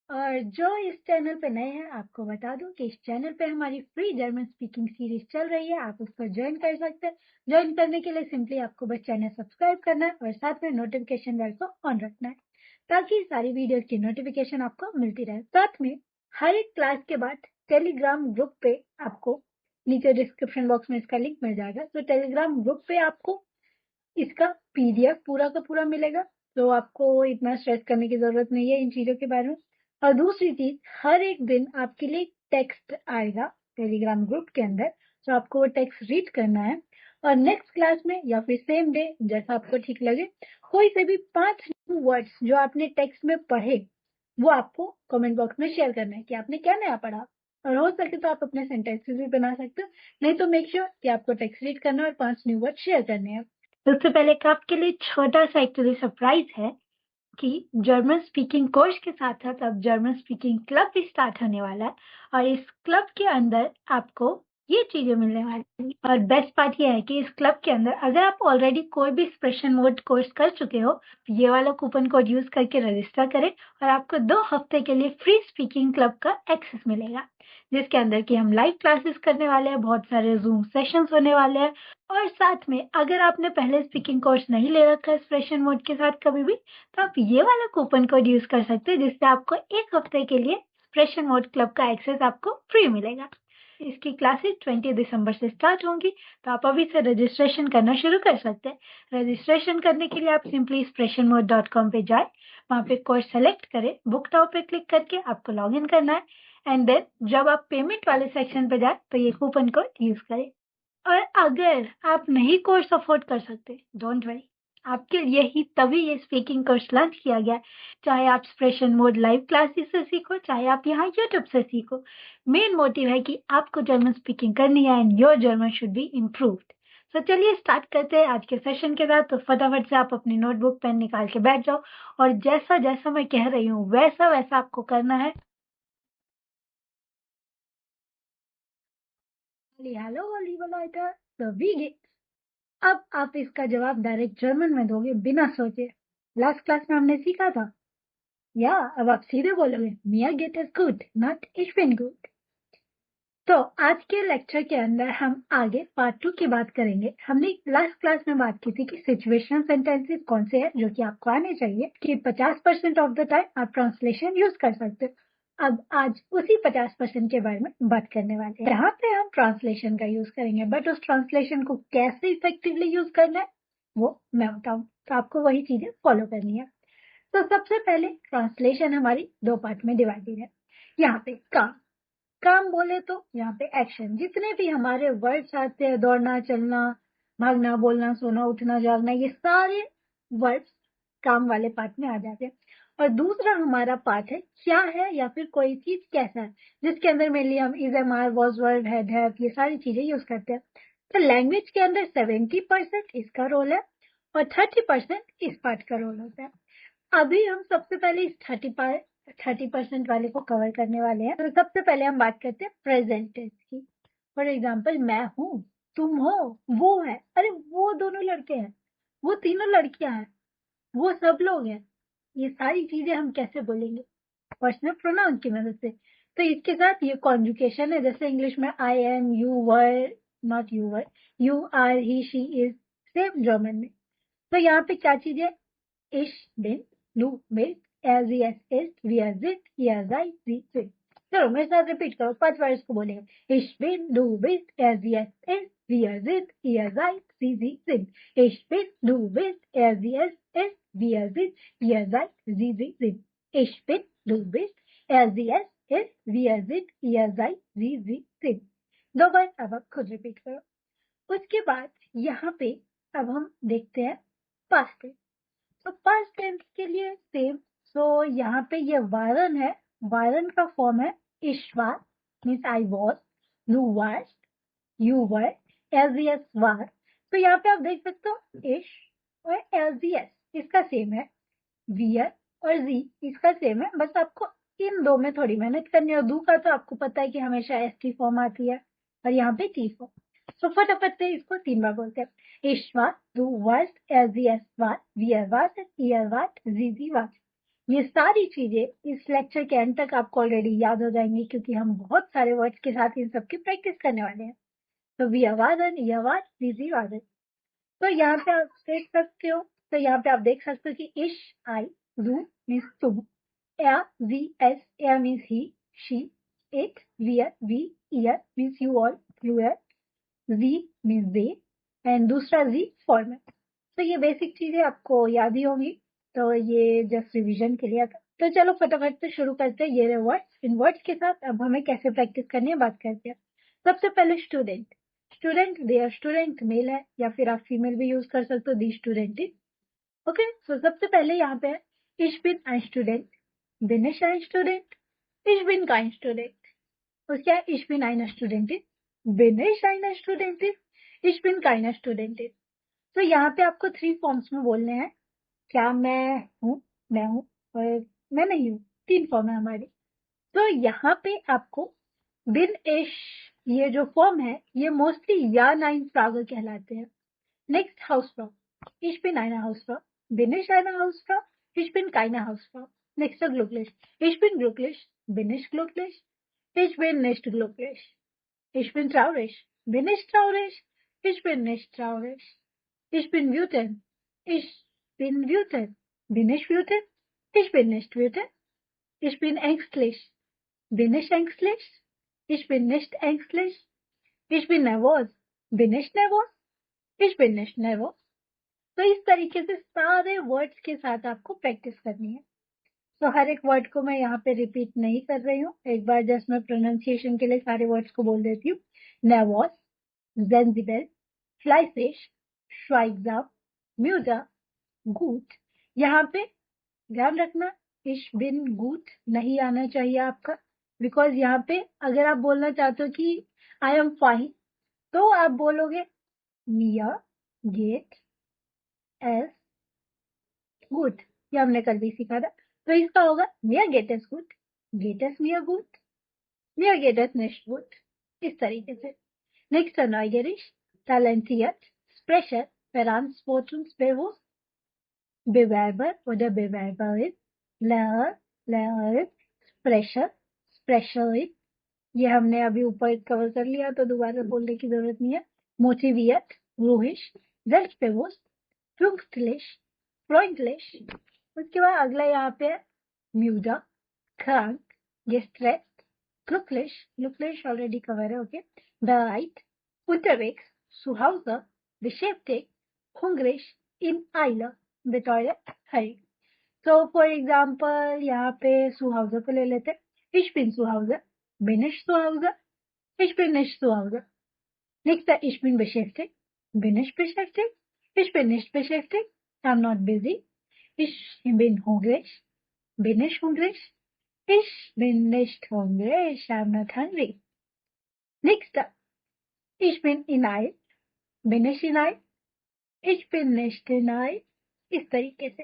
और जो इस चैनल पे नए हैं आपको बता दूं कि इस चैनल पे हमारी फ्री जर्मन स्पीकिंग सीरीज चल रही है। आप उसको ज्वाइन कर सकते हैं। ज्वाइन करने के लिए सिंपली आपको बस चैनल सब्सक्राइब करना है और साथ में नोटिफिकेशन बेल को ऑन रखना है ताकि सारी वीडियोस की नोटिफिकेशन आपको मिलती रहे। साथ में हर एक क्लास के बाद टेलीग्राम ग्रुप पे आपको नीचे डिस्क्रिप्शन बॉक्स में इसका लिंक मिल जाएगा। तो टेलीग्राम ग्रुप पे आपको इसका पीडीएफ पूरा का पूरा मिलेगा, तो आपको इतना स्ट्रेस करने की जरूरत नहीं है इन चीजों के बारे में। और दूसरी चीज, हर एक दिन आपके लिए टेक्स्ट आएगा टेलीग्राम ग्रुप के अंदर, तो आपको वो टेक्स्ट रीड करना है और नेक्स्ट क्लास में या फिर सेम डे जैसा आपको ठीक लगे कोई से भी 5 न्यू वर्ड्स जो आपने टेक्स्ट में पढ़े वो आपको कमेंट बॉक्स में शेयर करना है कि आपने क्या नया पढ़ा। और हो सके तो आप अपने सेंटेंसेस भी बना सकते हो, नहीं तो मेक श्योर कि आपको टेक्स्ट रीड करना है और 5 न्यू वर्ड शेयर करने हैं। सबसे पहले एक आपके लिए छोटा सा एक्चुअली सरप्राइज है कि जर्मन स्पीकिंग कोर्स के साथ साथ अब जर्मन स्पीकिंग क्लब भी स्टार्ट होने वाला है और इस क्लब के अंदर आपको ये चीजें मिलने वाली हैं। और बेस्ट पार्ट ये है कि इस क्लब के अंदर अगर आप ऑलरेडी कोई भी एक्सप्रेशन मोड कोर्स कर चुके हो, ये वाला कूपन कोड यूज करके रजिस्टर करें और आपको 2 हफ्ते के लिए फ्री स्पीकिंग क्लब का एक्सेस मिलेगा, जिसके अंदर की हम लाइव क्लासेस करने वाले हैं, बहुत सारे जूम सेशंस होने वाले हैं। और साथ में अगर आपने पहले स्पीकिंग कोर्स नहीं ले रखा है एक्सप्रेशन मोड के साथ कभी भी, तो आप ये वाला कूपन कोड यूज कर सकते हैं जिससे आपको 1 हफ्ते के लिए एक्सप्रेशन मोड क्लब का एक्सेस आपको फ्री मिलेगा। इसकी क्लासेस 20 दिसंबर से स्टार्ट होंगी, तो आप अभी से रजिस्ट्रेशन करना शुरू कर सकते हैं। रजिस्ट्रेशन करने के लिए आप सिंपली expressionmode.com पे जाए, वहाँ पे कोर्स सेलेक्ट करें, बुक नाउ पे क्लिक करके आपको लॉग इन करना है एंड देन जब आप पेमेंट वाले सेक्शन पे जाए तो ये कूपन कोड यूज करें। और अगर आप नहीं कोर्स अफोर्ड कर सकते, डोंट वरी, आपके लिए ही तभी ये स्पीकिंग कोर्स लॉन्च किया गया है। चाहे आप एक्सप्रेशन मोड लाइव क्लासेस से सीखो, चाहे आप यहाँ यूट्यूब से सीखो, मेन मोटिव है कि आपको जर्मन स्पीकिंग करनी है and your German should be improved. तो चलिए स्टार्ट करते हैं आज के सेशन के साथ। तो फटाफट से आप अपनी नोटबुक पेन निकाल के बैठ जाओ और जैसा जैसा मैं कह रही हूँ वैसा वैसा आपको करना है। हेलो लिebe Leute, so wie geht's? अब आप इसका जवाब डायरेक्ट जर्मन में दोगे बिना सोचे। लास्ट क्लास में हमने सीखा था, या अब आप सीधे बोलोगे mir geht es gut, not ich bin gut। तो आज के लेक्चर के अंदर हम आगे पार्ट 2 की बात करेंगे। हमने लास्ट क्लास में बात की थी कि सिचुएशनल सेंटेंसेस कौन से हैं जो कि आपको आने चाहिए, कि 50% ऑफ द टाइम आप ट्रांसलेशन यूज कर सकते हो। अब आज उसी 50% के बारे में बात करने वाले हैं। यहाँ पे हम ट्रांसलेशन का यूज करेंगे, बट उस ट्रांसलेशन को कैसे इफेक्टिवली यूज करना है वो मैं बताऊँ, तो आपको वही चीजें फॉलो करनी है। तो सबसे पहले ट्रांसलेशन हमारी 2 पार्ट में डिवाइडेड है। यहाँ पे काम काम बोले तो यहाँ पे एक्शन, जितने भी हमारे वर्ड्स आते हैं, दौड़ना, चलना, भागना, बोलना, सोना, उठना, जागना, ये सारे वर्ड्स काम वाले पार्ट में आ जाते हैं। और दूसरा हमारा पार्ट है क्या है या फिर कोई चीज कैसा है, जिसके अंदर मेनली हम is, am, are, was, were, had, have, ये सारी चीजें यूज करते हैं। तो लैंग्वेज के अंदर 70% इसका रोल है और 30% इस पार्ट का रोल होता है। अभी हम सबसे पहले इस 30% वाले को कवर करने वाले हैं। तो सबसे पहले हम बात करते हैं प्रेजेंट टेंस की। फॉर एग्जाम्पल, मैं हूँ, तुम हो, वो है, अरे वो दोनों लड़के हैं, वो तीनों लड़कियां हैं, वो सब लोग हैं, ये सारी चीजें हम कैसे बोलेंगे? पर्सनल प्रोनाउन की मदद से। तो इसके साथ ये कॉन्जुगेशन है, जैसे इंग्लिश में I am, you were, not you were, you are, he, she, is, same German में। तो यहाँ पे क्या चीज है? Ich bin, du bist, sie es ist, wir sind, ihr seid, sie sind। चलो मेरे साथ रिपीट करो, 5 बार इसको बोलेंगे। Ich bin, du bist, sie es ist, wir sind, ihr seid, sie sind। Ich bin, du bist, sie es ist, wir sind, ihr seid, sie sind। Ich bin, du bist, sie es ist, wir sind, ihr seid, sie sind। 2 बार अब आप खुद repeat करो। उसके बाद यहाँ पे अब हम देखते हैं पास्ट टेंस। तो पास्ट टेंस के लिए सेम। सो यहाँ पे ये वारन है, वारन का फॉर्म है इश्वा, मीन्स आई वॉज, यू वास्ट, यू वर, एलजीएस वार। तो यहाँ पे आप देख सकते हो इश और एलजीएस इसका सेम है, वियर और जी इसका सेम है, बस आपको इन दो में थोड़ी मेहनत करनी है। और दू का तो आपको पता है कि हमेशा एस टी फॉर्म आती है और यहाँ पे टी फॉर्म। तो फटाफट से इसको 3 बार बोलते हैं। इश्वा, du warst, sie es war, wir warten, ihr wart, sie war। ये सारी चीजें इस लेक्चर के एंड तक आपको ऑलरेडी याद हो जाएंगी, क्योंकि हम बहुत सारे वर्ड्स के साथ इन सबकी प्रैक्टिस करने वाले हैं। तो वी आवाजन, ई आवाज, रीजी वाजन। तो यहाँ पे आप देख सकते हो, कि इश, आई, जू मीन्स तुम, या, वी, एस, या मीन्स ही, शी, इट, वियर, वी, ईयर मीन्स यू ऑल, यूयर, जी मीन्स दे, एंड दूसरा जी फॉर्मल। तो ये बेसिक चीजें आपको याद ही होंगी, तो ये जस्ट रिवीजन के लिए था। तो चलो फटाफट से शुरू करते हैं। ये रहे वर्ड्स, इन वर्ड्स के साथ अब हमें कैसे प्रैक्टिस करनी है बात करते हैं। सबसे पहले स्टूडेंट। स्टूडेंट, देयर स्टूडेंट मेल है, या फिर आप फीमेल भी यूज कर सकते हो, दी स्टूडेंट इज। ओके, सो सबसे पहले यहाँ पे है इश बिन ein student, bin ich ein student, ich bin kein student. उसके बाद ich bin eine Studentin, bin ich eine Studentin, ich bin keine Studentin। तो यहाँ पे आपको 3 फॉर्म्स में बोलने हैं, क्या मैं हूँ, मैं हूँ, और मैं नहीं हूँ। 3 फॉर्म है हमारी। तो यहाँ पे आपको बिन इश, ये जो फॉर्म है ये मोस्टली या नाइन फ्रागर कहलाते हैं। नेक्स्ट हाउसफ्rau, ich bin eine Hausfrau, bin ich eine Hausfrau, ich bin keine Hausfrau। Next glücklich, ich bin glücklich, bin ich glücklich, ich bin nicht glücklich, ich bin traurig, bin ich traurig, ich bin nicht traurig, ich bin wütend, ich bin wütend, bin ich wütend, ich bin nicht wütend, ich bin ängstlich, bin ich ängstlich, ich bin nicht ängstlich, ich bin nervös, bin ich nervös, ich bin nicht nervös। तो इस तरीके से सारे words के साथ आपको practice करनी है। तो हर एक वर्ड को मैं यहाँ पे रिपीट नहीं कर रही हूँ, एक बार जस्ट मैं प्रोनाउंसिएशन के लिए सारे वर्ड्स को बोल देती हूँ। नेवोस, जेंजिबेल, फ्लाईफिश, श्वाइग्जाम, म्यूजा, गूट। यहाँ पे ध्यान रखना, इश बिन गूट नहीं आना चाहिए आपका, बिकॉज यहाँ पे अगर आप बोलना चाहते हो कि आई एम फाइन, तो आप बोलोगे मिया गेट एस गुड। ये हमने कल भी सीखा था। तो इसका होगा मिया गेट एस गुड, गेट एस मिया गुड, मिया गेट एस नेक्स्ट गुड, इस तरीके से। Nächster neugierig, talentiert, Sprecher, Verantwortungsbewusst, Bewerber oder Bewerberin, Lehrer, Lehrerin, Sprecher, Sprecherin। ये हमने अभी ऊपर कवर कर लिया, तो दोबारा बोलने की जरूरत नहीं है। Motiviert, ruhig, selbstbewusst, pünktlich, freundlich। उसके बाद अगला यहाँ पे है müde, krank, gestresst, glücklich, glücklich already cover है, okay. bereit, unterwegs, zu Hause, beschäftigt, hungrig, in Eile, beteuert, hurry। तो फॉर एग्जाम्पल यहाँ पे zu Hause को ले लेते हैं। Ich bin zu Hause, bin ich zu Hause, ich bin nicht zu Hause। Nächster, ich bin beschäftigt, bin ich beschäftigt, ich bin nicht beschäftigt, I'm not busy, ich bin hungrig, bin ich hungrig, ich bin nicht hungrig, I'm not hungry। Nächster, ich bin in Eile, bin ich in Eile, ich bin nicht in Eile। इस तरीके से।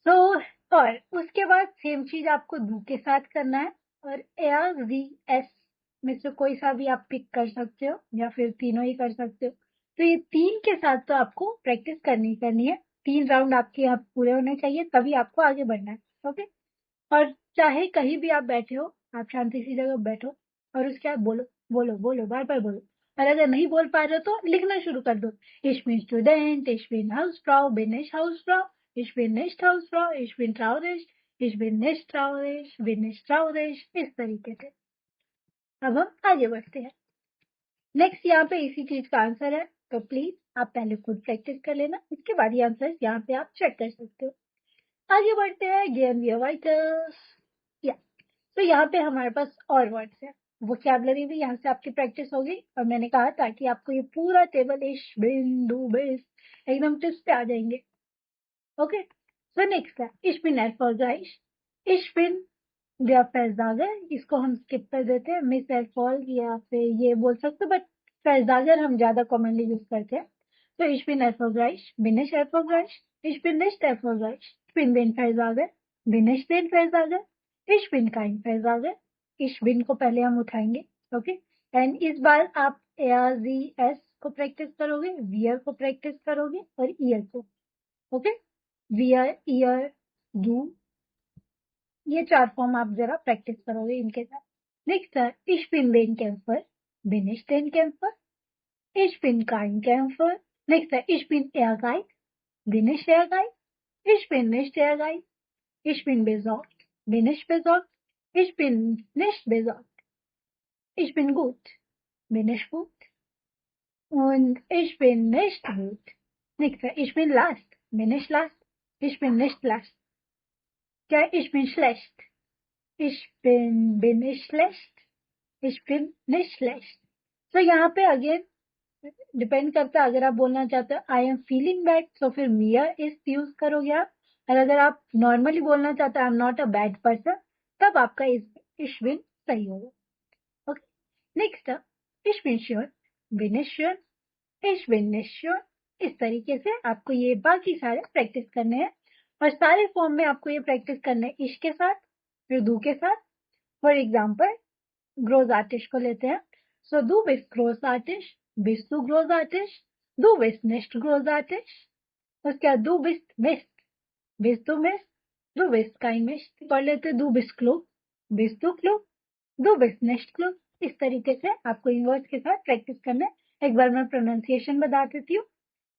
तो और उसके बाद same चीज आपको दू के साथ करना है, और एआर वी एस में से कोई सा भी आप पिक कर सकते हो, या फिर तीनों ही कर सकते हो। तो ये 3 के साथ तो आपको प्रैक्टिस करनी है। 3 राउंड आपके यहाँ पूरे होने चाहिए, तभी आपको आगे बढ़ना है, ओके। और चाहे कहीं भी आप बैठे हो, आप शांति सी जगह बैठो और उसके बाद बोलो बोलो बोलो, बार बार बोलो। और अगर नहीं बोल पा रहे हो तो लिखना शुरू कर दो। Ich bin Student, ich bin Hausfrau, bin ich Hausfrau, ich bin nicht Hausfrau, ich bin traurig, ich bin nicht traurig, bin ich traurig, इस तरीके से। अब हम आगे बढ़ते हैं। नेक्स्ट यहाँ पे इसी चीज का आंसर है, तो प्लीज आप पहले खुद प्रैक्टिस कर लेना, इसके बाद ये आंसर यहाँ पे आप चेक कर सकते हो। आगे बढ़ते हैं, गेम या। तो यहाँ पे हमारे पास और वर्ड्स है, वोकैबुलरी भी यहाँ से आपकी प्रैक्टिस होगी। और मैंने कहा था कि आपको ये पूरा टेबल इश बिन डू बिस एकदम टिप्स पे आ जाएंगे, ओके। सो नेक्स्ट है इश बिन erfolgreich, इश बिन der Versager, इसको हम स्किप कर देते हैं। मिस एरफॉल या फिर ये बोल सकते हो, बट Versager हम ज्यादा कॉमनली यूज करते हैं। तो ich bin erfolgreich, bin ich erfolgreich, ich bin nicht erfolgreich, ich bin den Versager, bin ich den Versager, ich bin kein Versager। ich bin को पहले हम उठाएंगे, ओके। एंड इस बार आप ARZS को प्रैक्टिस करोगे, वियर को प्रैक्टिस करोगे और ईयर को, ओके। वियर, ईयर, डू, ये 4 फॉर्म आप जरा प्रैक्टिस करोगे इनके साथ। नेक्स्ट है ich bin den Kämpfer, bin ich den Kämpfer, ich bin kein Kämpfer। Next है ich bin ehrgeiz, bin ich ehrgeiz, ich bin nicht ehrgeiz, ich bin besorgt, bin ich besorgt, ich bin nicht besorgt, ich bin gut, bin ich gut und ich bin nicht gut। Next है ich bin last, bin ich last, ich bin nicht last, क्या ich bin schlecht, bin ich schlecht, ich bin nicht schlecht। तो यहाँ पे again depend करता है, अगर आप बोलना चाहते हो आई एम फीलिंग बैड तो फिर मियर इज यूज करोगे आप, और अगर आप नॉर्मली बोलना चाहते हो I am not a bad person तब आपका इश बिन सही होगा। ओके नेक्स्ट इश बिन श्योर, बिन श्योर, इश बिन श्योर। इस तरीके से आपको ये बाकी सारे प्रैक्टिस करने हैं और सारे फॉर्म में आपको ये प्रैक्टिस करना है इश के साथ फिर दू के साथ। फॉर एग्जाम्पल ग्रोसआर्टिश को लेते हैं। सो du bist großartig, bist du großartig, du bist nicht großartig। उसके बाद du bist Mist, bist du Mist, du bist kein Mist। पढ़ लेते du bist klug, bist du klug, du bist nicht klug। इस तरीके से आपको इन वर्ड्स के साथ प्रैक्टिस करना है। एक बार मैं प्रोनाउंसिएशन बता देती हूँ।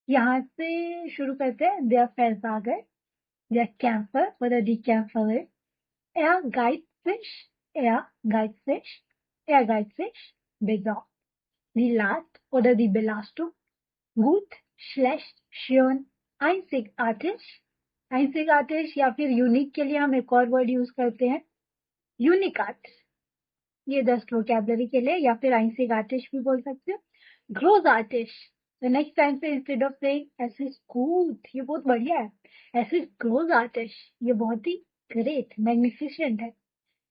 यहाँ से शुरू करते हैं। der Versager, der Kämpfer oder die Kämpferin, ehrgeizig, ehrgeizig, ehrgeizig, besorgt, die Last oder die Belastung, gut, schlecht, schön, einzigartig, einzigartig या फिर यूनिक के लिए हम एक और वर्ड यूज करते हैं यूनिकाट, ये 10 वोकैबुलरी के लिए, या फिर einzigartig भी बोल सकते हो। großartig, तो नेक्स्ट टाइम से इंस्टेड ऑफ सेइंग ऐसे गुड, ये बहुत बढ़िया है, ऐसे großartig, ये बहुत ही ग्रेट मैग्निफिसेंट है।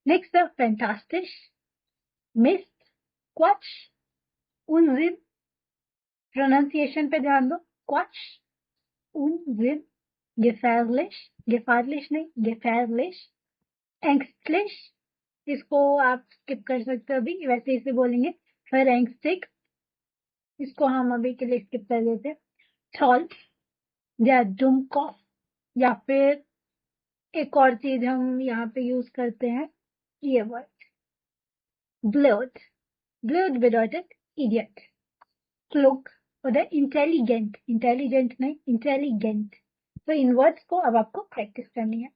नेक्स्ट है फैंटास्टिक, मिस्ट, क्वच, उनजिन, प्रोनाउंसिएशन पे ध्यान दो, क्वच, उनजिन, gefährlich, gefährlich नहीं gefährlich, ängstlich, इसको आप स्किप कर सकते हो अभी, वैसे इसे बोलेंगे फिर एंगस्टिक, इसको हम अभी के लिए स्किप कर देते हैं। टॉल या डुमकॉफ, या फिर एक और चीज हम यहाँ पे यूज करते हैं ये word blood, blood bedeutet idiot, क्लुक oder intelligent, intelligent नहीं इंटेलिजेंट। तो इन वर्ड्स को अब आपको प्रैक्टिस करनी है।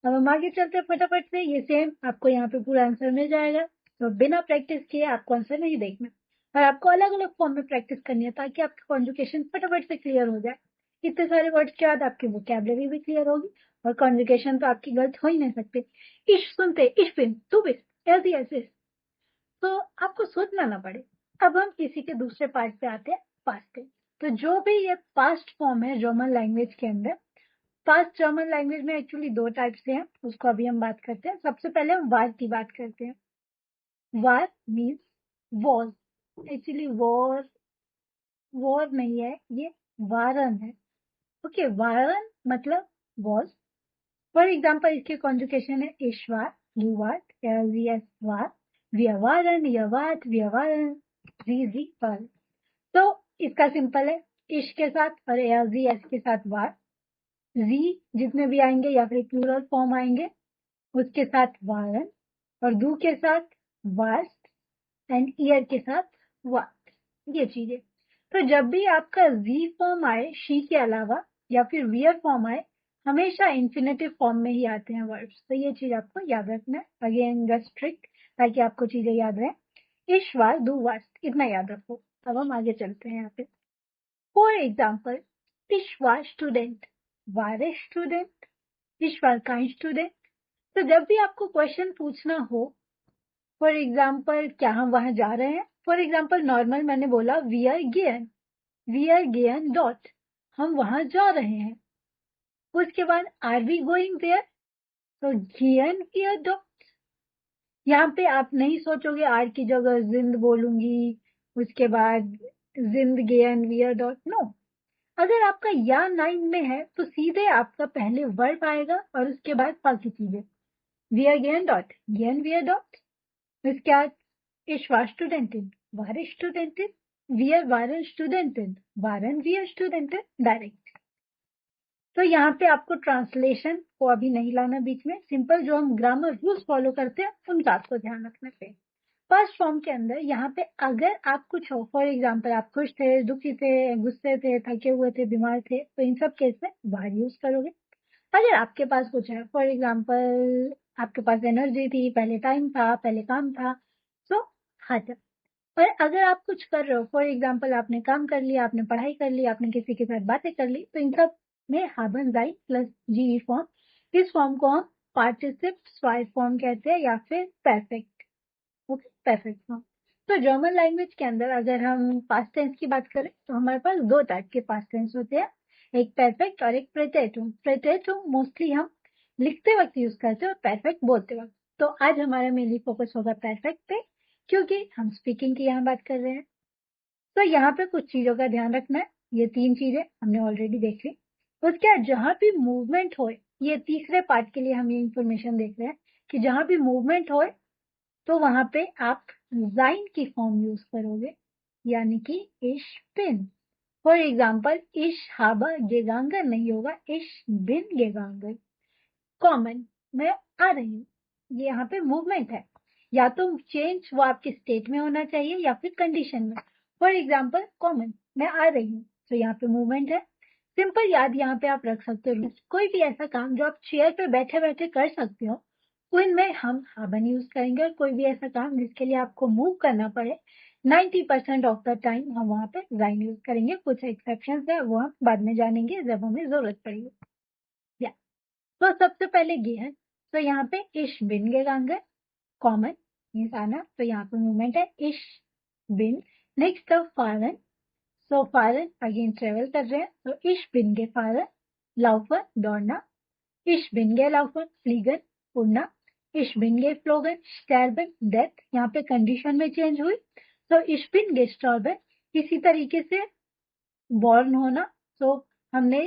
अब हम आगे चलते हैं फटाफट से, ये सेम आपको यहाँ पे पूरा आंसर मिल जाएगा, तो बिना प्रैक्टिस किए आपको आंसर नहीं देखना और आपको अलग अलग फॉर्म में प्रैक्टिस करनी है ताकि आपकी कॉन्जुगेशन फटाफट से क्लियर हो जाए। इतने सारे वर्ड्स के बाद आपकी वोकैबुलरी भी क्लियर होगी और कॉन्जुगेशन तो आपकी गलत हो ही नहीं सकते। इश सुनते इश बिन तू बिस ऐसी ऐसे, तो आपको सोचना ना पड़े। अब हम इसी के दूसरे पार्ट पे आते हैं, पास्ट टेंस। तो जो भी ये पास्ट फॉर्म है जर्मन लैंग्वेज के अंदर, पास्ट जर्मन लैंग्वेज में एक्चुअली 2 टाइप से हैं, उसको अभी हम बात करते हैं। सबसे पहले हम वार की बात करते हैं। वार means were, actually were were नहीं है, ये वारन है। ओके वारन मतलब वॉर। फॉर एग्जाम्पल इसके कॉन्जुगेशन है इश वार, यू वाट, एस वार, wir waren, ihr wart, wir waren, sie waren। तो इसका सिंपल है इश के साथ और एस के साथ वार, जी जितने भी आएंगे या फिर प्लूरल फॉर्म आएंगे उसके साथ वारन, और दू के साथ वास्ट एंड ईयर के साथ वाट, ये चीजें। तो जब भी आपका जी फॉर्म आए शी के अलावा या फिर वियर फॉर्म आए, हमेशा इन्फिनेटिव फॉर्म में ही आते हैं वर्ड्स। तो ये चीज आपको याद रखना है, अगेन जस्ट ट्रिक ताकि आपको चीजें याद रहे। इश वार दू वास्ट, इतना याद रखो। अब हम आगे चलते हैं यहाँ पे। फॉर एग्जाम्पल इश वार स्टूडेंट, वार ए स्टूडेंट, इश वार काइंड स्टूडेंट। तो जब भी आपको क्वेश्चन पूछना हो, फॉर एग्जाम्पल क्या हम वहां जा रहे हैं, फॉर एग्जाम्पल नॉर्मल मैंने बोला वी आर गेन डॉट, हम वहां जा रहे हैं। उसके बाद आर वी गोइंग देयर, तो गेन वी डॉट। यहाँ पे आप नहीं सोचोगे आर की जगह जिंद बोलूंगी, उसके बाद जिंद गेन वी डॉट, नो। अगर आपका या नाइन में है तो सीधे आपका पहले वर्ब आएगा और उसके बाद बाकी चीजें। वी आर गेन डॉट, गेन वी डॉट, उसके बाद ich war Studentin, war ich Studentin, wir waren Studenten, waren wir Studenten, direct. तो यहाँ पे आपको ट्रांसलेशन को अभी नहीं लाना बीच में, सिंपल जो हम ग्रामर रूल्स फॉलो करते हैं उनका आपको ध्यान रखना पे। फर्स्ट फॉर्म के अंदर यहाँ पे अगर आप कुछ हो, फॉर एग्जाम्पल आप खुश थे, दुखी थे, गुस्से थे, थके हुए थे, बीमार थे, तो इन सब केस में वर यूज करोगे। अगर आपके पास कुछ है, फॉर एग्जाम्पल आपके पास एनर्जी थी, पहले टाइम था, पहले काम था, तो had। और अगर आप कुछ कर रहे हो, फॉर एग्जाम्पल आपने काम कर लिया, आपने पढ़ाई कर ली, आपने किसी के साथ बातें कर ली, तो इन सब में haben sein plus GE form, इस फॉर्म को हम पार्टिसिप स्वाइप फॉर्म कहते हैं या फिर परफेक्ट। Okay, perfect form. तो जर्मन लैंग्वेज के अंदर अगर हम पास्ट टेंस की बात करें तो हमारे पास दो टाइप के पास्ट टेंस होते हैं, एक परफेक्ट और एक प्रेटेटुम। प्रेटेटुम मोस्टली हम लिखते वक्त यूज करते हैं और परफेक्ट बोलते वक्त। तो आज हमारा मेनली फोकस होगा परफेक्ट पे, क्योंकि हम स्पीकिंग की यहाँ बात कर रहे हैं। तो यहाँ पे कुछ चीजों का ध्यान रखना है, ये 3 चीजें हमने ऑलरेडी देख ली। उसके बाद जहां भी मूवमेंट हो, ये तीसरे पार्ट के लिए हम ये इंफॉर्मेशन देख रहे हैं कि जहां भी मूवमेंट हो तो वहां पे आप जाइन की फॉर्म यूज करोगे, यानी कि इश बिन। फॉर एग्जाम्पल इश हाबा गेगांगर नहीं होगा, इश बिन गेगांगर। कॉमन, मैं आ रही हूँ, ये यहाँ पे मूवमेंट है, या तो चेंज वो आपके स्टेट में होना चाहिए या फिर कंडीशन में। फॉर एग्जाम्पल कॉमन, मैं आ रही हूँ, तो यहाँ पे मूवमेंट है। सिंपल याद यहाँ पे आप रख सकते हो, कोई भी ऐसा काम जो आप चेयर पे बैठे बैठे कर सकते हो उनमें हम हाबन यूज करेंगे, और कोई भी ऐसा काम जिसके लिए आपको मूव करना पड़े 90% ऑफ द टाइम हम वहाँ पे जाइन यूज करेंगे। कुछ एक्सेप्शन है वो हम बाद में जानेंगे जब हमें जरूरत पड़ेगी। या तो सबसे पहले ये है, तो यहाँ पे इश बिन गेगांगे कॉमन मीन्स आना, तो यहाँ पे मूवमेंट है इश बिन। नेक्स्ट है फारन, सो फारन अगेन ट्रेवल कर रहे हैं, तो इश बिन गे फारन लाउफर दौड़ना, इश बिन गे लाउफर फ्लीगन उड़ना, इश बिन गे फ्लोगन स्टैर्बन डेथ। यहाँ पे कंडीशन में चेंज हुई, तो इश बिन गे स्टॉर्बन इसी तरीके से बॉर्न होना। तो हमने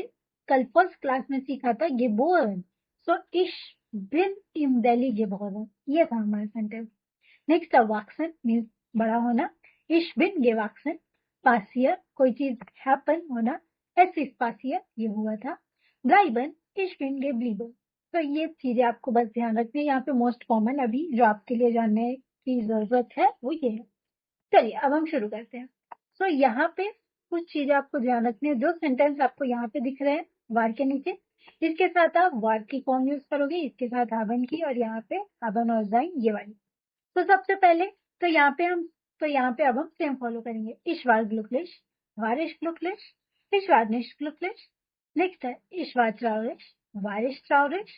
कल फर्स्ट क्लास में सीखा था गेबोरन, सो इश बिन इन दिल्ली गेबोरन, ये था हमारा सेंटेंस। नेक्स्ट है वाक्सन मीन्स बड़ा होना, इश बिन गे वाक्सन। पासियर कोई चीज हैपन होना, एस इस पासियर ये हुआ था। ब्लाइबन इश बिन गे ब्लीबन। तो ये चीजें आपको बस ध्यान रखनी है, यहाँ पे मोस्ट कॉमन अभी जो आपके लिए जानने की जरूरत है वो ये है। चलिए अब हम शुरू करते हैं। तो यहाँ पे कुछ चीजें आपको ध्यान रखनी है, जो सेंटेंस आपको यहाँ पे दिख रहे हैं वार के नीचे, इसके साथ आप वार की फॉर्म यूज करोगे, इसके साथ हाबन की, और यहाँ पे हाबन और जाइन ये वाली। तो सबसे पहले तो यहाँ पे अब हम सेम फॉलो करेंगे, इश्वार ग्लुकलिश, वारिश ग्लुकलिश, इश्वार निश ग्लुकलिश। नेक्स्ट है इश्वार ट्राउरिश, वारिश ट्राउरिश,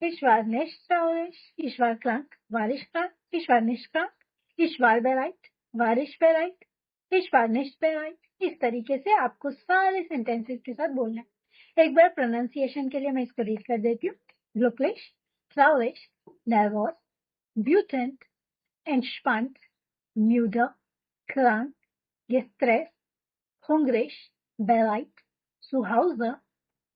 इश्वार निश ट्राउरिश, इश्वार क्रांक, वारिश क्रांक, इश्वार निश क्रांक, इश्वार बेराइट, वारिश बेराइट, इश्वार निश बेराइट। इस तरीके से आपको सारे सेंटेंसेस के साथ बोलना है। एक बार प्रोनाउंसिएशन के लिए मैं इसको रीड कर देती हूँ। ग्लुकलिश, ट्राउरिश, nervös, wütend, entspannt, müde, krank, gestresst, hungrig, bereit, zu Hause,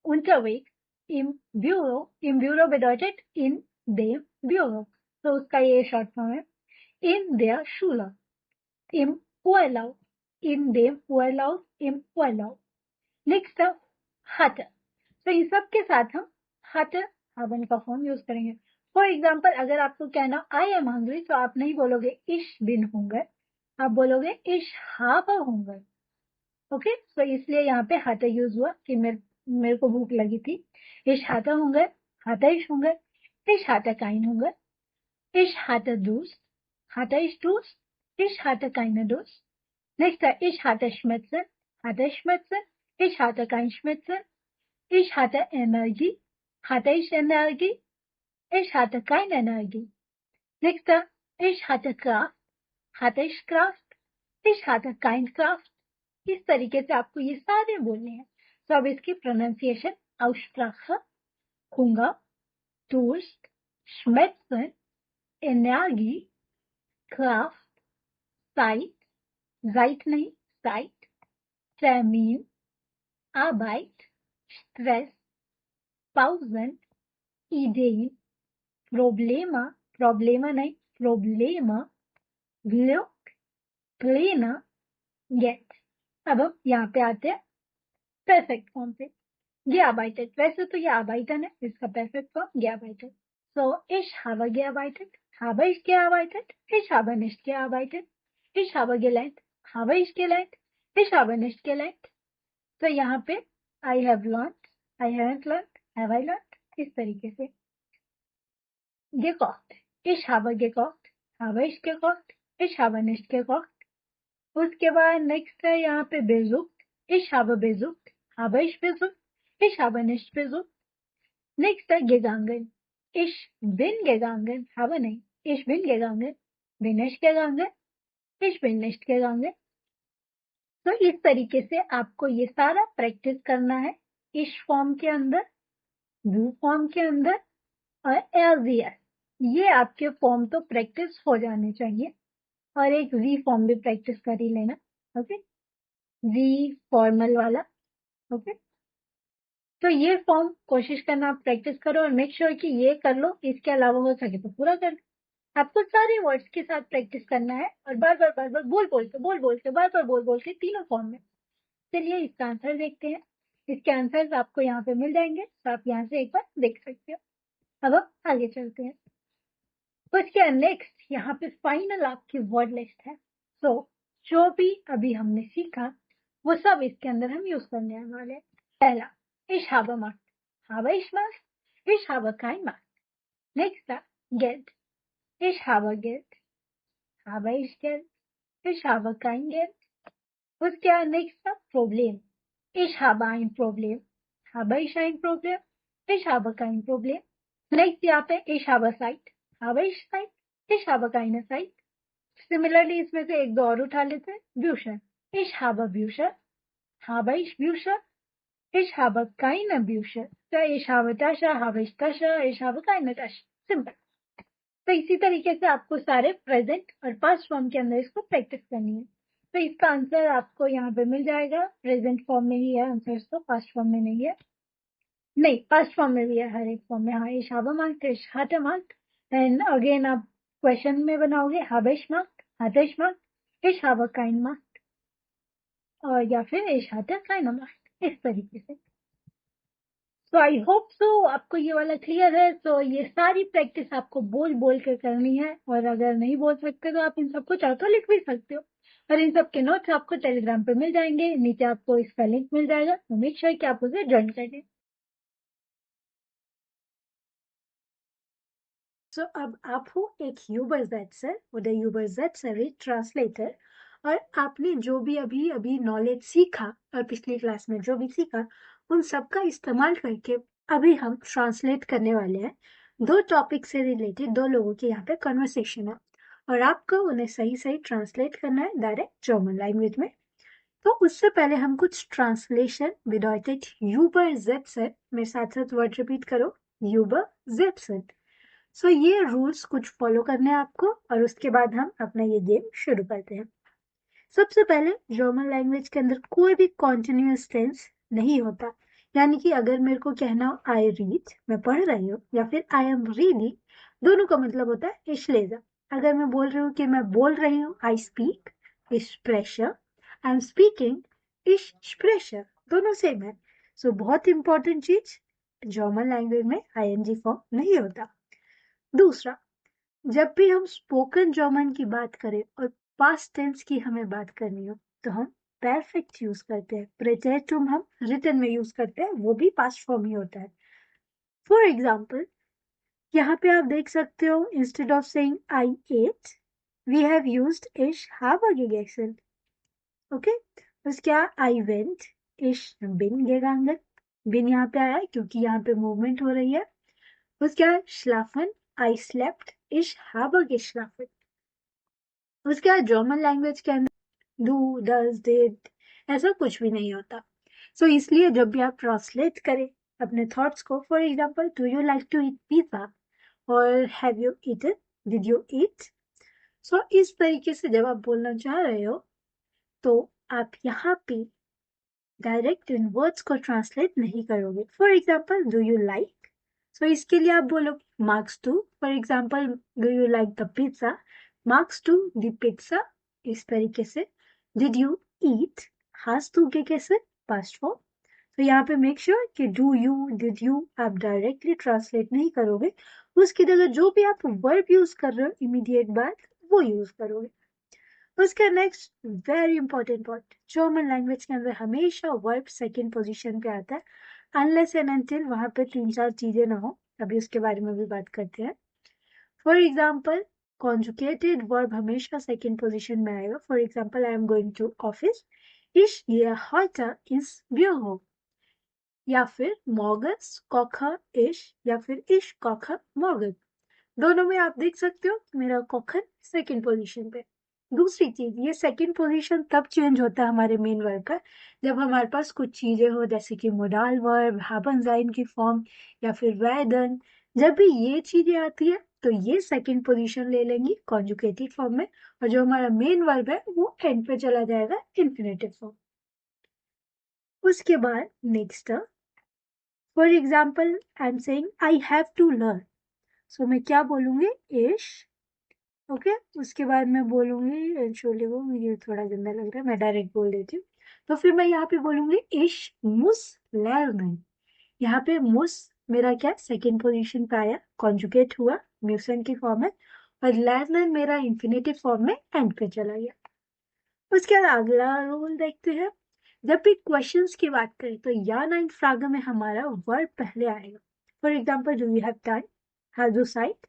unterwegs, im Büro bedeutet in dem Büro, तो उसका ये शॉर्ट फॉर्म है। in der Schule, im Urlaub, in dem Urlaub, im Urlaub। Next है hatte, तो इन सब के साथ हम hatte haben का फॉर्म यूज करेंगे। फॉर एग्जाम्पल अगर आपको कहना आई एम हंग्री, तो आप नहीं बोलोगे इश बिन हुंगर, आप बोलोगे इश habe हुंगर। ओके, तो इसलिए यहाँ पे hatte यूज हुआ कि मेरे को भूख लगी थी। इश hatte हुंगर, hatte ich हुंगर, इश hatte kein हुंगर, इश hatte Durst, hatte ich Durst, ich hatte keine Durst। Next है ich hatte Schmerzen, hatte ich Schmerzen, ich hatte kein Schmerzen, ich hatte Energie, hatte ich Energie, ich hatte keine Energie। Next है ich hatte Kraft, hatte ich Kraft, ich hatte kein Kraft। इस तरीके से आपको ये सारे बोलने हैं। तो अब इसकी pronunciation Aussprache, Hunger, Durst, Schmerzen, Energie, Kraft, Zeit, Zeit नहीं, Zeit, Termin, Arbeit, Stress, Pausen, Ideen, Probleme नहीं, Probleme, Glück, Pläne, Get। अब हम यहाँ पे आते हैं परफेक्ट फॉर्म पे। gearbeitet, वैसे तो ये arbeiten है, इसका perfect form gearbeitet. So ich habe gearbeitet, habe ich gearbeitet, ich habe nicht gearbeitet, ich habe gelernt, habe ich gelernt, ich habe nicht gelernt. तो यहाँ पे I have learned, I haven't learned, have I learned, इस तरीके से. gekocht, ich habe gekocht, habe ich gekocht, ich habe nicht gekocht. उसके बाद next है यहाँ पे besucht, ich habe ich besucht, ich habe nicht besucht. Next है gegangen, ich bin gegangen, habe नहीं, ich bin gegangen, bin ich gegangen, ich bin nicht gegangen. तो इस तरीके से आपको ये सारा प्रैक्टिस करना है इश फॉर्म के अंदर, डू फॉर्म के अंदर और एलवीएस. ये आपके फॉर्म तो प्रैक्टिस हो जाने चाहिए और एक वी फॉर्म भी प्रैक्टिस कर ही लेना. ओके, वी फॉर्मल वाला. ओके, तो ये फॉर्म कोशिश करना आप प्रैक्टिस करो और मेक श्योर कि ये कर लो, इसके अलावा हो सके तो पूरा कर लो. आपको सारे वर्ड्स के साथ प्रैक्टिस करना है और बार बार बोल बोल के बार बोल के तीनों फॉर्म में. चलिए इसका आंसर देखते हैं. इसके आंसर्स आपको यहाँ पे मिल जाएंगे, तो आप यहाँ से एक बार देख सकते हो. अब हम आगे चलते हैं. तो इसके नेक्स्ट यहाँ पे फाइनल आपकी वर्ड लिस्ट है. सो जो भी अभी हमने सीखा वो सब इसके अंदर हम यूज करने वाले हैं. पहला ich habe Macht, habe ich Macht, ich habe kein Macht. Nächster Geld, ich habe Geld, habe ich Geld, ich habe kein Geld. उसके बाद next Problem, ich habe ein Problem, habe ich ein Problem, ich habe kein Problem. Next यहाँ पे ich habe Zeit, habe ich Zeit, ich habe keine Zeit. Similarly इसमें से एक दो और उठा लेते हैं. Bücher, ich habe Bücher, habe ich Bücher, ich habe keine Bücher. तो ich habe Tasche, habe ich Tasche, ich habe keine Tasche. Simple. तो इसी तरीके से आपको सारे प्रेजेंट और पास्ट फॉर्म के अंदर इसको प्रैक्टिस करनी है. तो इसका आंसर आपको यहाँ पे मिल जाएगा. प्रेजेंट फॉर्म में ही है आंसर, तो पास्ट फॉर्म में नहीं है. नहीं, पास्ट फॉर्म में भी है, हर एक फॉर्म में. हाँ, ich habe Macht, ich hatte Macht. And again आप क्वेश्चन में बनाओगे habe ich Macht, hatte ich Macht, ich habe kein Macht, और या फिर ich hatte keine Macht, इस तरीके से. तो आई होप सो आपको ये वाला क्लियर है. तो ये सारी प्रैक्टिस आपको बोल कर करनी है, और अगर नहीं बोल सकते तो आप इन सबको चाहो तो लिख भी सकते हो. और इन सब के नोट्स आपको टेलीग्राम पे मिल जाएंगे, नीचे आपको इसका लिंक मिल जाएगा. तो मेक श्योर कि आप उसे ज्वाइन कर लें. सो अब आप हो एक यूबरजेट्सर और यूबरजेट्सर ट्रांसलेटर, और आपने जो भी अभी नॉलेज सीखा और पिछली क्लास में जो भी सीखा उन सब का इस्तेमाल करके अभी हम ट्रांसलेट करने वाले हैं. दो टॉपिक से रिलेटेड दो लोगों के यहाँ पे कन्वर्सेशन है और आपको उन्हें सही सही ट्रांसलेट करना है डायरेक्ट जर्मन लैंग्वेज में. तो उससे पहले हम कुछ ट्रांसलेशन bedeutet यूबरजेट्सर, मेरे साथ साथ वर्ड रिपीट करो, यूबरजेट्सर. सो ये रूल्स कुछ फॉलो करने हैं आपको, और उसके बाद हम अपना ये गेम शुरू करते हैं. सबसे पहले जर्मन लैंग्वेज के अंदर कोई भी कॉन्टिन्यूअस टेंस नहीं होता. यानी कि अगर मेरे को कहना हो आई रीड, मैं पढ़ रही हूँ, या फिर आई एम रीडिंग, दोनों का मतलब होता है ich lese. अगर मैं बोल रही हूँ कि मैं बोल रही हूँ, I speak, ich spreche, I am speaking, ich spreche, दोनों सेम है. सो बहुत इंपॉर्टेंट चीज, जर्मन लैंग्वेज में ing फॉर्म नहीं होता. दूसरा, जब भी हम स्पोकन जर्मन की बात करें और पास्ट टेंस की हमें बात करनी हो तो हम परफेक्ट यूज करते हैं. प्रेजेंटम हम रिटन में यूज करते हैं, वो भी पास्ट फॉर्म ही होता है. फॉर एग्जाम्पल, यहाँ पे आप देख सकते हो, instead of saying I ate, we have used ich habe gegessen. Okay, उसके बाद I went, ich bin gegangen, बिन यहाँ पे आया क्योंकि यहाँ पे मूवमेंट हो रही है. उसके बाद schlafen, I slept, ich habe geschlafen. उसके बाद जर्मन लैंग्वेज के अंदर डू, डज, डिड ऐसा कुछ भी नहीं होता. सो इसलिए जब भी आप ट्रांसलेट करें अपने थॉट्स को, for example, do you like to eat pizza और have you eaten, did you eat. So इस तरीके से जब आप बोलना चाह रहे हो तो आप यहाँ पे डायरेक्ट इन वर्ड्स को ट्रांसलेट नहीं करोगे. For example, do you like, so इसके लिए आप बोलोगे मार्क्स टू. For example, do you like the pizza, मार्क्स टू द पिज्जा, इस तरीके से. डिड यू ईट, हाज टू के कैसे, पास्ट फॉर्म. तो यहाँ पे मेक श्योर कि डू यू, डिड यू आप डायरेक्टली ट्रांसलेट नहीं करोगे, उसकी जगह जो भी आप वर्ब यूज कर रहे हो इमीडिएट बाद वो यूज करोगे। उसका next very important point, German language के अंदर हमेशा वर्ब सेकंड पोजीशन पे आता है अनलेस एंड अनटिल वहां पे 3-4 चीजें ना हो, अभी उसके बारे में भी बात करते हैं। फॉर एग्जाम्पल कॉन्जुगेटेड वर्ब हमेशा सेकंड पोजीशन में आएगा। For example I am going to office, ich gehe heute ins Büro, या फिर morgens koche ich, या फिर ich koche morgen। दोनों में आप देख सकते हो मेरा कोखन सेकंड पोजीशन पे। दूसरी चीज, ये सेकंड पोजीशन तब चेंज होता है हमारे मेन वर्ब का जब हमारे पास कुछ चीजें हो, जैसे कि मोडाल वर्ब, haben sein की फॉर्म, या फिर werden। जब भी ये चीजें आती है तो ये सेकंड पोजीशन ले लेंगी कॉन्जुगेटेड फॉर्म में, और जो हमारा मेन वर्ब है वो एंड पे चला जाएगा इंफिनिटिव फॉर्म। उसके बाद next, for example I am saying I have to learn, so मैं क्या बोलूंगी, इश। ओके उसके बाद मैं बोलूंगी छोले वो, मुझे थोड़ा गंदा लग रहा है, मैं डायरेक्ट बोल देती हूँ। तो फिर मैं यहाँ पे बोलूंगी इश मुस लर्नन। यहाँ पे मुस मेरा क्या सेकंड पोजीशन पे आया, कॉन्जुगेट हुआ, म्यूसन की फॉर्म है, और लर्नन मेरा इंफिनिटिव फॉर्म में एंड पे चला गया। उसके बाद अगला रूल देखते हैं, जब भी क्वेश्चंस की बात करें तो या नाइन फ्रागा में हमारा वर्ब पहले आएगा। For example do you have time, have you sight,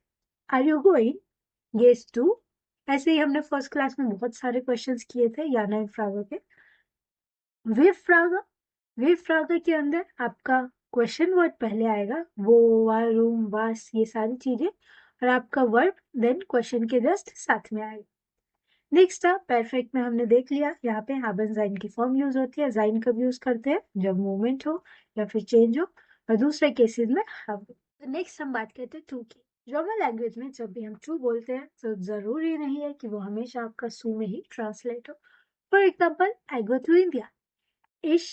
are you going, guess to. ऐसे ही हमने फर्स्ट क्लास में बहुत सारे क्वेश्चंस किए थे याना फ्रागा के। वेव फ्रागा के अंदर आपका क्वेश्चन वर्ड पहले आएगा, वो, वारूम, वास, ये सारी चीजें, और आपका वर्ब देन क्वेश्चन के जस्ट साथ में आएगा। नेक्स्ट परफेक्ट में हमने देख लिया, यहाँ पे haben sein की फॉर्म यूज होती है। sein कब यूज करते हैं, जब मूवमेंट हो या फिर चेंज हो, और दूसरे केसेस में have। नेक्स्ट हम बात करते हैं टू की। जर्मन लैंग्वेज में जब भी हम टू बोलते हैं तो जरूरी नहीं है कि वो हमेशा आपका सू में ही ट्रांसलेट हो। For example I go to India, ich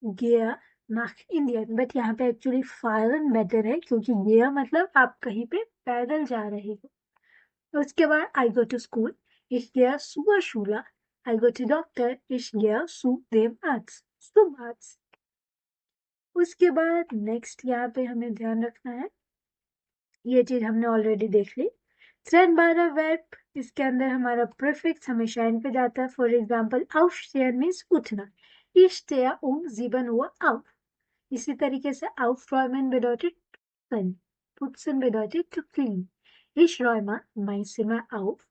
gehe nach Indien, but यहाँ पे एक्चुअली फायरन बेटर है क्योंकि ये मतलब आप कहीं पे पैदल जा रहे हो। उसके बाद I go to school, ich gehe zur Schule, I go to doctor, ich gehe zu dem Arzt, zum Arzt। उसके बाद नेक्स्ट यहाँ पे हमें ध्यान रखना है, ये चीज हमने ऑलरेडी देख ली। trennbarer verb, इसके अंदर हमारा प्रीफिक्स हमेशा एंड पे जाता है। फॉर एग्जाम्पल aufstehen मीन्स उठना, ich stehe um 7 Uhr auf। इसी तरीके से aufräumen bedeutet putzen, putzen bedeutet to clean, ich räume mein Zimmer auf।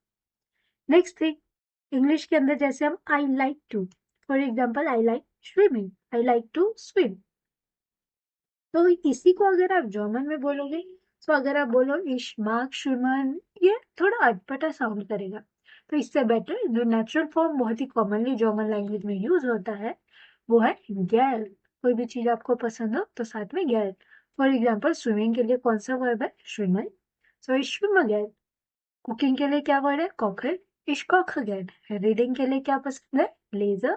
Next thing, English के अंदर जैसे हम I like to, for example I like swimming, I like to swim. तो इसी को अगर आप जर्मन में बोलोगे तो अगर आप बोलो इश मार्क शुमन, ये थोड़ा अटपटा साउंड करेगा। तो इससे बेटर जो नेचुरल फॉर्म बहुत ही कॉमनली जर्मन लैंग्वेज में यूज होता है वो है गैर। कोई भी चीज आपको पसंद हो तो साथ में गैर। फॉर एग्जाम्पल स्विमिंग के लिए कौन सा वर्ब है, स्विमर, सो इश स्विमर गैर। कुकिंग के लिए क्या वर्ड है, कोकर, इश कोकर गैर। रीडिंग के लिए क्या पसंद है, लेजर,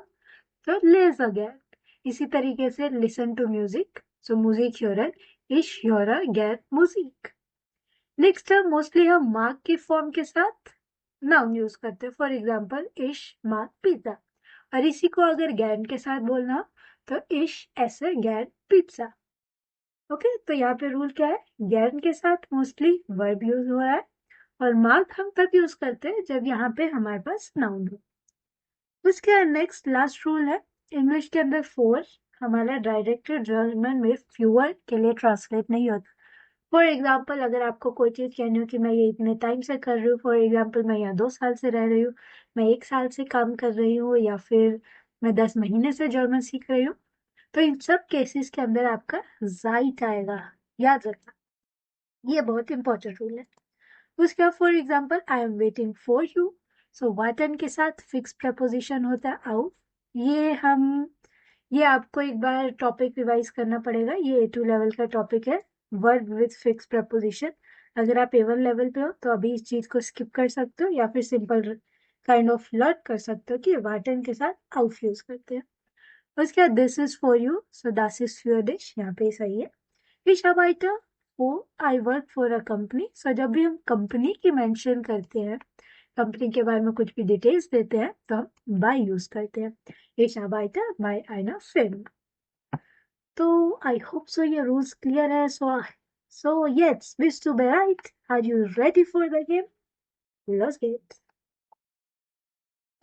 तो लेजर गैर। इसी तरीके से listen to music, so music ह्योरन, ich höre gern Musik। Next mostly हम मार्क की फॉर्म के साथ नाउन यूज करते हैं। फॉर एग्जाम्पल ich mag पिज्जा, और इसी को अगर गैन के साथ बोलना हो तो ich esse gern pizza. Okay तो यहाँ पे रूल क्या है, गैन के साथ मोस्टली वर्ब यूज हो रहा है, और मार्क हम तब यूज करते हैं जब यहाँ पे हमारे पास नाउन हो। उसके नेक्स्ट लास्ट रूल है, इंग्लिश के अंदर फोर हमारा डायरेक्ट जर्मन में फ्यूअर के लिए ट्रांसलेट नहीं होता। फॉर एग्जाम्पल अगर आपको कोई चीज कहनी हो कि मैं ये इतने टाइम से कर रही हूँ, फॉर एग्जाम्पल मैं यहाँ 2 साल से रह रही हूँ, मैं 1 साल से काम कर रही हूँ, या फिर मैं 10 महीने से जर्मन सीख रही हूँ, तो इन सब केसेस के अंदर आपका जाइट आएगा, याद रखना, ये बहुत इंपॉर्टेंट रूल है। उसके बाद for example I am waiting for you, so वाटन के साथ फिक्स प्रपोजिशन होता है आउ। ये आपको एक बार टॉपिक रिवाइज करना पड़ेगा, ये A2 लेवल का टॉपिक है, वर्ब विथ फिक्स प्रपोजिशन। अगर आप A1 लेवल पे हो तो अभी इस चीज को स्किप कर सकते हो, या फिर सिंपल काइंड ऑफ लर्न कर सकते हो कि वाटन के साथ आउफ यूज करते हैं। उसके बाद this is for you, so das इज फॉर डिश, यहाँ पे सही है। Ich arbeite वो I work for a company, so जब भी हम कंपनी की मेंशन करते हैं, कंपनी के बारे में कुछ भी डिटेल्स देते हैं तो हम बाय यूज करते हैं, Ich arbeite bei einer Firma। So I hope so your rules clear है. So yes, bist du bereit? Are you ready for the game? Let's get.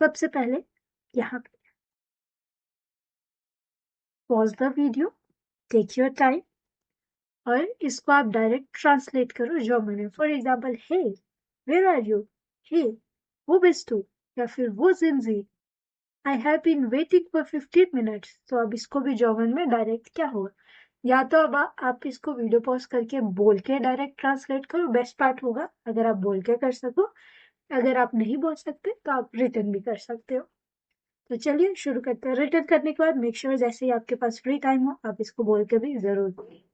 सबसे पहले यहाँ पे pause the video, take your time और इसको आप direct translate करो German में. For example, hey where are you, hey वो bist du या फिर वो sind sie. I have been waiting for 15 minutes. तो अब इसको भी जर्मन में डायरेक्ट क्या होगा, या तो अब आप इसको वीडियो पॉज करके बोल के डायरेक्ट ट्रांसलेट करो, बेस्ट पार्ट होगा अगर आप बोल के कर सको. अगर आप नहीं बोल सकते तो आप रिटर्न भी कर सकते हो. तो चलिए शुरू करते हैं. रिटर्न करने के बाद मेक श्योर जैसे ही आपके पास फ्री टाइम हो आप इसको बोल के भी जरूर बोलिए.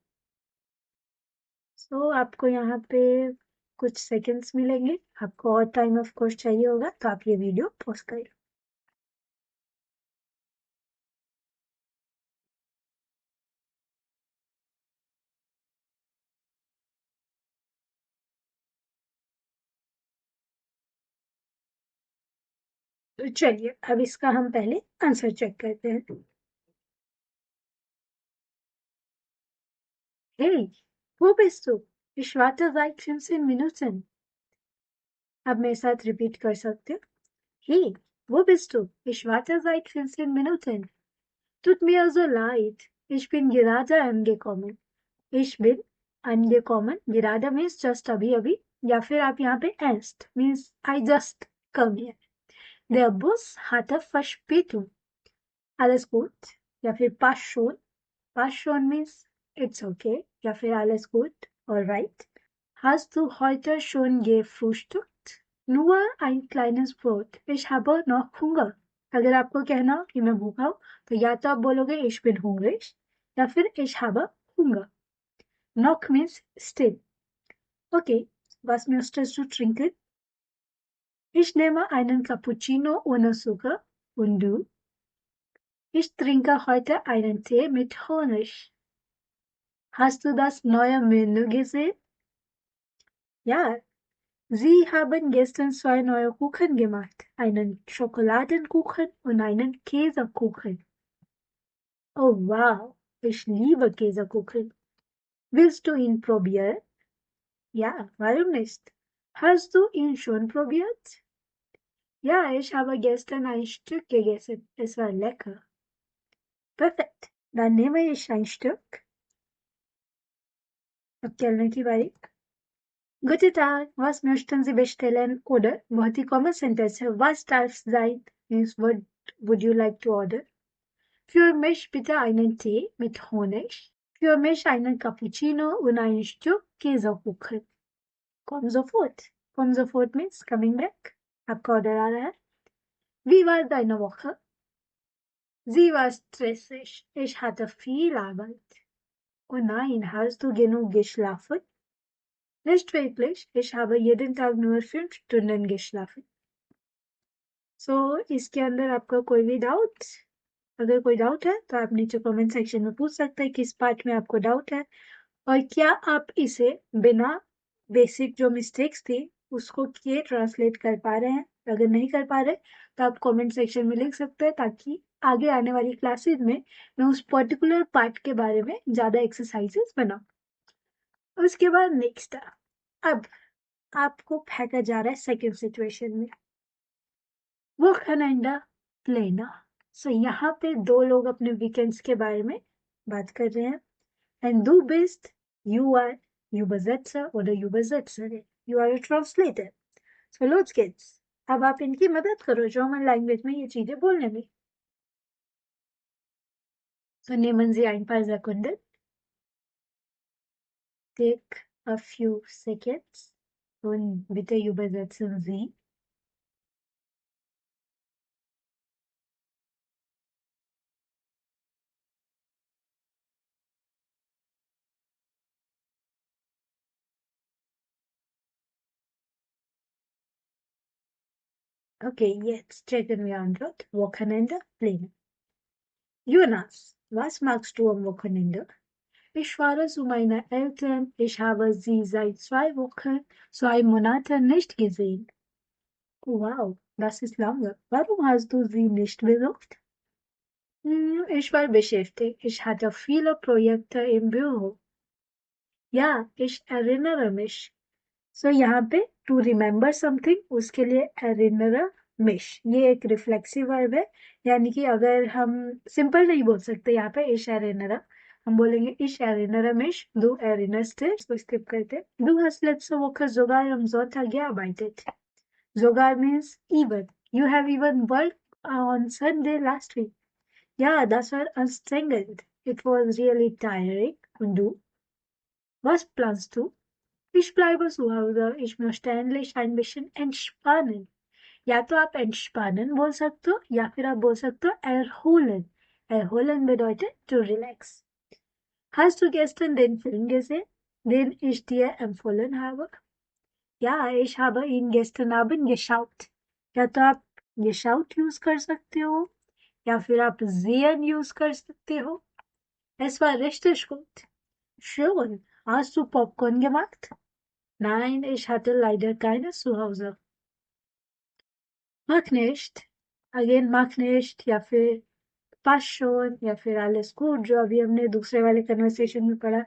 सो आपको यहाँ पे कुछ सेकंड्स मिलेंगे. आपको और टाइम ऑफ कोर्स चाहिए होगा तो आप ये वीडियो पॉज करिए. तो चलिए अब इसका हम पहले आंसर चेक करते हैं. Hey, wo bist du? Ich warte seit 15 Minuten. अब मेरे साथ रिपीट कर सकते हो. Hey, wo bist du? Ich warte seit 15 Minuten. Tut mir so leid. Ich bin gerade angekommen. Ich bin angekommen. Gerade means just अभी अभी, या फिर आप यहाँ पे erst means I just come here. Der Bus hatte Verspätung. Alles gut. या फिर passt schon. Passt schon means it's okay. या फिर alles gut. Alright. Hast du heute schon gefrühstückt? Nur ein kleines Brot. Ich habe noch Hunger. अगर आपको कहना हो कि मैं भूखा हूँ तो या तो आप बोलोगे ich bin hungrig या फिर ich habe Hunger. Noch means still. Okay, was möchtest du trinken? Ich nehme einen Cappuccino ohne Zucker. Und du? Ich trinke heute einen Tee mit Honig. Hast du das neue Menü gesehen? Ja, Sie haben gestern 2 neue Kuchen gemacht, einen Schokoladenkuchen und einen Käsekuchen. Oh wow, ich liebe Käsekuchen. Willst du ihn probieren? Ja, warum nicht? Hast du ihn schon probiert? Ja, ich habe gestern ein Stück gegessen. Es war lecker. Perfekt. Dann nehme ich ein Stück. अब चलने की बारी. Guten Tag, was möchten Sie bestellen? Oder बहुत ही common sentence है. Was darf sein? Means what would you like to order? Für mich bitte einen Tee mit Honig. Für mich einen Cappuccino und ein Stück Käsekuchen. Komm sofort. Komm sofort means coming back. आपका order आ रहा है. Wie war deine Woche? Sie war stressig. Ich hatte viel Arbeit. Oh nein, hast du genug geschlafen? Nicht wirklich. Ich habe jeden Tag nur 5 Stunden geschlafen. So, इसके अंदर आपका कोई भी doubt? अगर कोई डाउट है तो आप नीचे कमेंट सेक्शन में पूछ सकते हैं किस पार्ट में आपको डाउट है और क्या आप इसे बिना बेसिक जो मिस्टेक्स थी उसको किए ट्रांसलेट कर पा रहे हैं. अगर नहीं कर पा रहे तो आप कमेंट सेक्शन में लिख सकते हैं ताकि आगे आने वाली क्लासेस में मैं उस पर्टिकुलर पार्ट के बारे में ज्यादा एक्सरसाइजेस बनाऊं. उसके बाद नेक्स्ट, अब आपको फेंका जा रहा है सेकेंड सिचुएशन में. वो खनाइंडा प्लेना. सो यहाँ पे दो लोग अपने वीकेंड्स के बारे में बात कर रहे हैं. And du bist, you are, Übersetzer oder Übersetzerin. You are a translator. So los geht's. अब आप इनकी मदद करो जर्मन लैंग्वेज में ये चीजें बोलने में. So nehmen Sie ein paar Sekunden. Take a few seconds. Und bitte übersetzen Sie. Okay, jetzt checken wir Antwort. Wochenende, Pläne. Jonas, was magst du am Wochenende? Ich fahre zu meinen Eltern. Ich habe sie seit 2 Monaten nicht gesehen. Wow, das ist lange. Warum hast du sie nicht besucht? Ich war beschäftigt. Ich hatte viele Projekte im Büro. Ja, ich erinnere mich. So यहाँ पे to remember something उसके लिए erinnere mich ये एक reflexive verb है, यानी कि अगर हम सिंपल नहीं बोल सकते यहाँ पे ich erinnere, हम बोलेंगे ich erinnere mich, du erinnerst dich, इसको स्किप करते हैं. Du hast letzte Woche sogar am Sonntag gearbeitet. Sogar means even. You have even worked on Sunday last week. Ja, das war anstrengend. It was really tiring. Und du? Was planst du? Ich bleibe zu Hause. Ich möchte endlich ein bisschen entspannen. या तो आप entspannen बोल सकते हो या फिर आप बोल सकते हो erholen. Erholen bedeutet to relax. Hast du gestern den Film gesehen, den ich dir empfohlen habe? Ja, ich habe ihn gestern Abend geschaut. या तो आप geschaut यूज कर सकते हो या फिर आप sehen यूज कर सकते हो. Es war richtig gut. Schön. Hast du Popcorn gemacht? Nein, ich hatte leider keines zu Hause. Mag nicht. Again, mag nicht या फिर fast schon या फिर alles gut जो अभी हमने दूसरे वाले कन्वर्सेशन में पढ़ा,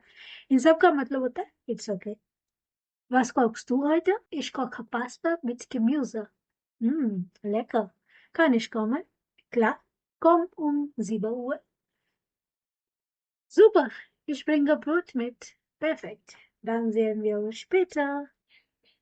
इन सब का मतलब होता है it's okay. Was kochst du heute? Ich koche Pasta mit Gemüse. Lecker. Kann ich kommen? Klar, komm um 7 Uhr. Super, ich bringe Brot mit. Perfekt. Dann sehen wir uns später.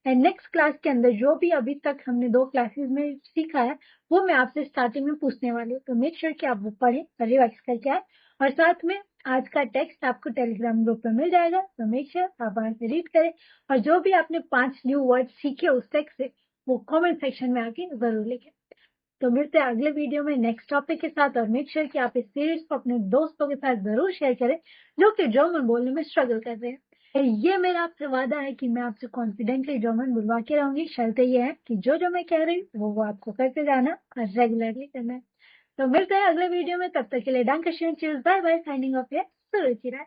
And next class के अंदर जो भी अभी तक हमने 2 classes में सीखा है वो मैं आपसे स्टार्टिंग में पूछने वाली हूँ, तो मेक श्योर कि आप वो पढ़ें, रिवाइज करके आए, और साथ में आज का टेक्स्ट आपको टेलीग्राम ग्रुप पे मिल जाएगा, तो मेक श्योर आप वहां से रीड करें, और जो भी आपने 5 न्यू वर्ड सीखे उस टेक्स्ट से वो कॉमेंट सेक्शन में आके जरूर लिखें. तो मिलते हैं अगले वीडियो में नेक्स्ट टॉपिक के साथ, और मेक श्योर कि आप इस सीरीज को अपने दोस्तों के साथ जरूर शेयर करें जो कि जर्मन बोलने में स्ट्रगल कर रहे हैं. ये मेरा आपसे वादा है कि मैं आपसे कॉन्फिडेंटली जर्मन बुलवा के रहूंगी, शर्त ये है कि जो मैं कह रही हूँ वो आपको करते जाना और रेगुलरली करना है. तो मिलते हैं अगले वीडियो में, तब तक के लिए danke schön, tschüss, bye bye, signing off है सुरुचिरा.